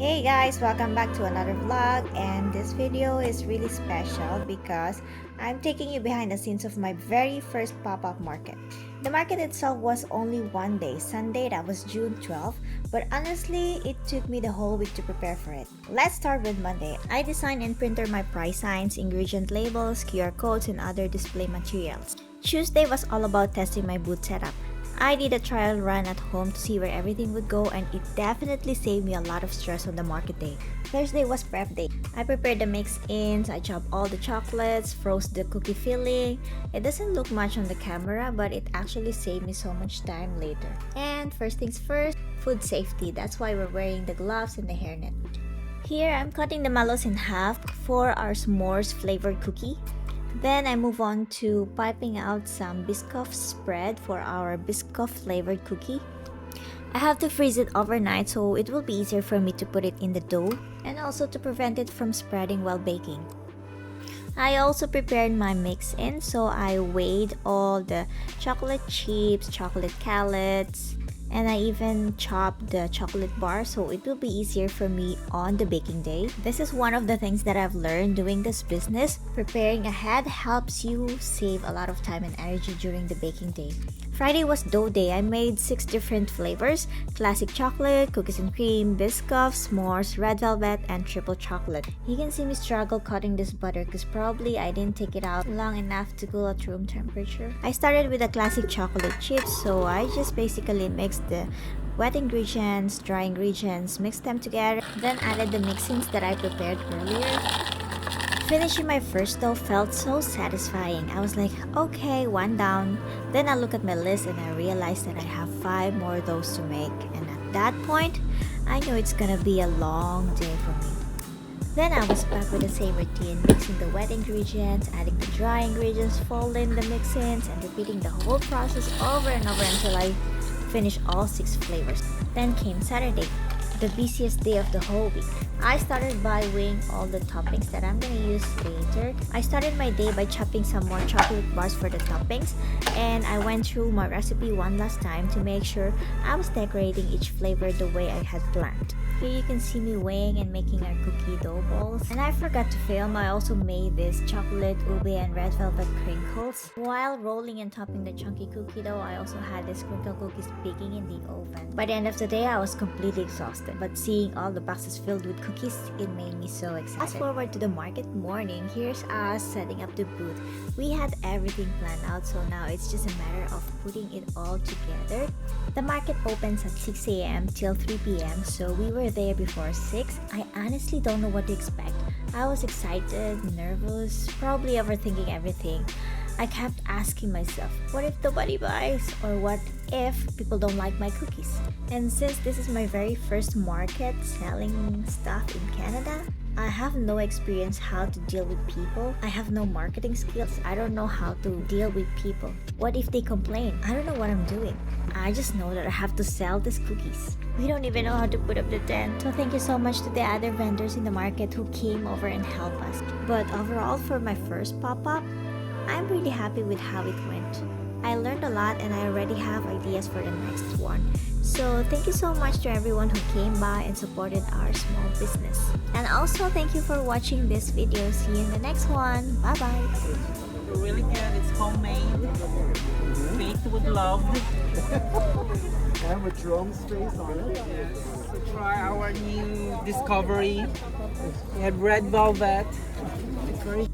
Hey guys, welcome back to another vlog, and this video is really special because I'm taking you behind the scenes of my very first pop-up market. The market itself was only one day, Sunday, that was June 12th, but honestly, it took me the whole week to prepare for it. Let's start with Monday. I designed and printed my price signs, ingredient labels, QR codes, and other display materials. Tuesday was all about testing my booth setup. I did a trial run at home to see where everything would go, and it definitely saved me a lot of stress on the market day. Thursday was prep day. I prepared the mix-ins, I chopped all the chocolates, froze the cookie filling. It doesn't look much on the camera, but it actually saved me so much time later. And first things first, food safety. That's why we're wearing the gloves and the hairnet. Here, I'm cutting the mallows in half for our s'mores flavored cookie. Then I move on to piping out some Biscoff spread for our Biscoff flavored cookie. I have to freeze it overnight so it will be easier for me to put it in the dough and also to prevent it from spreading while baking. I also prepared my mix-in, so I weighed all the chocolate chips, chocolate callets, and I even chopped the chocolate bar so it will be easier for me on the baking day. This is one of the things that I've learned doing this business. Preparing ahead helps you save a lot of time and energy during the baking day. Friday was dough day. I made 6 different flavors: classic chocolate, cookies and cream, Biscoff, s'mores, red velvet, and triple chocolate. You can see me struggle cutting this butter because probably I didn't take it out long enough to cool at room temperature. I started with the classic chocolate chips, so I just basically mixed the wet ingredients, dry ingredients, mixed them together, then added the mix-ins that I prepared earlier. Finishing my first dough felt so satisfying. I was like, okay, one down. Then I look at my list and I realized that I have 5 more doughs to make. And at that point, I knew it's gonna be a long day for me. Then I was back with the same routine, mixing the wet ingredients, adding the dry ingredients, folding the mix-ins, and repeating the whole process over and over until I finished all 6 flavors. Then came Saturday, the busiest day of the whole week. I started by weighing all the toppings that I'm gonna use later. I started my day by chopping some more chocolate bars for the toppings, and I went through my recipe one last time to make sure I was decorating each flavor the way I had planned. Here you can see me weighing and making our cookie dough balls. And I forgot to film, I also made this chocolate, ube, and red velvet crinkles. While rolling and topping the chunky cookie dough, I also had these crinkle cookies baking in the oven. By the end of the day, I was completely exhausted, but seeing all the boxes filled with cookies, it made me so excited. Fast forward to the market morning, here's us setting up the booth. We had everything planned out, so now it's just a matter of putting it all together. The market opens at 6 a.m. till 3 p.m. so we were there before 6. I honestly don't know what to expect. I was excited, nervous, probably overthinking everything. I kept asking myself, what if nobody buys? Or what if people don't like my cookies? And since this is my very first market selling stuff in Canada, I have no experience how to deal with people. I have no marketing skills. I don't know how to deal with people. What if they complain? I don't know what I'm doing. I just know that I have to sell these cookies. We don't even know how to put up the tent. So thank you so much to the other vendors in the market who came over and helped us. But overall, for my first pop-up, I'm really happy with how it went. I learned a lot and I already have ideas for the next one. So thank you so much to everyone who came by and supported our small business. And also thank you for watching this video. See you in the next one. Bye bye. Really good. It's homemade, baked with love. And with drum space on it. Yes. So try our new discovery. We have red velvet. It's very